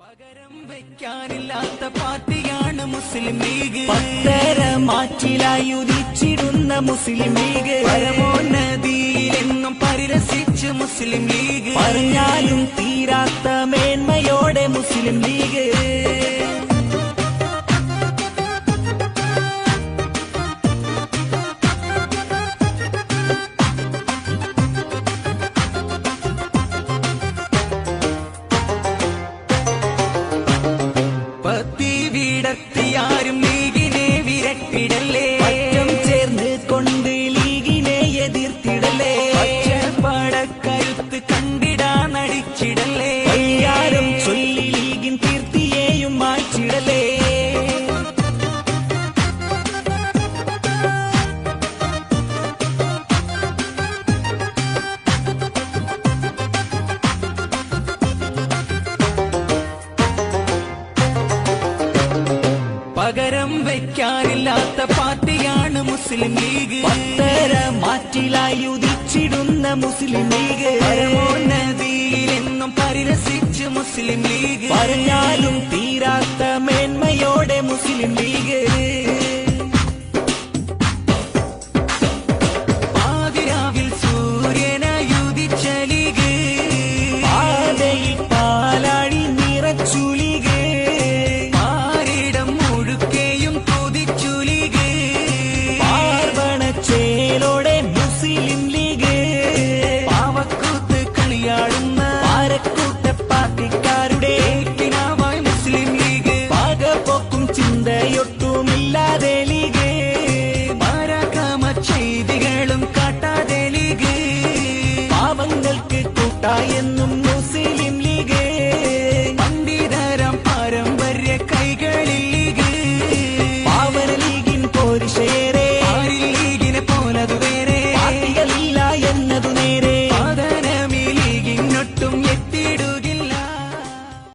പകരം വെക്കാനില്ലാത്ത പാർട്ടിയാണ് മുസ്ലിം ലീഗ്. പത്തര മാറ്റിലായി ഉദിച്ചിടുന്ന മുസ്ലിം ലീഗ്. പരമോന്നതിയിലെന്നും പരിരസിച്ച് മുസ്ലിം ലീഗ്. പറഞ്ഞാലും തീരാത്ത മേന്മയോടെ മുസ്ലിം ലീഗ്. ാരും ലീഗിനെ വിരട്ടിടല്ലേ. പറ്റം ചേർന്ന് കൊണ്ട് ലീഗിനെ എതിർത്തിടല്ലേ. പടക്കരുത്ത് കണ്ടിടാ നടിച്ചിടല്ലേ. ആരും ചൊല്ലി ലീഗിൻ കീർത്തിയെയും മാറ്റിടല്ലേ. പകരം വെക്കാനില്ലാത്ത പാർട്ടിയാണ് മുസ്ലിം ലീഗ്. പത്തര മാറ്റിലായി ഉദിച്ചിടുന്ന മുസ്ലിം ലീഗ്. പരമോന്നതിയിലെന്നും പരിരസിച്ച് മുസ്ലിം ലീഗ്. പറഞ്ഞാലും തീരാത്ത മേന്മയോടെ മുസ്ലിം ലീഗ്.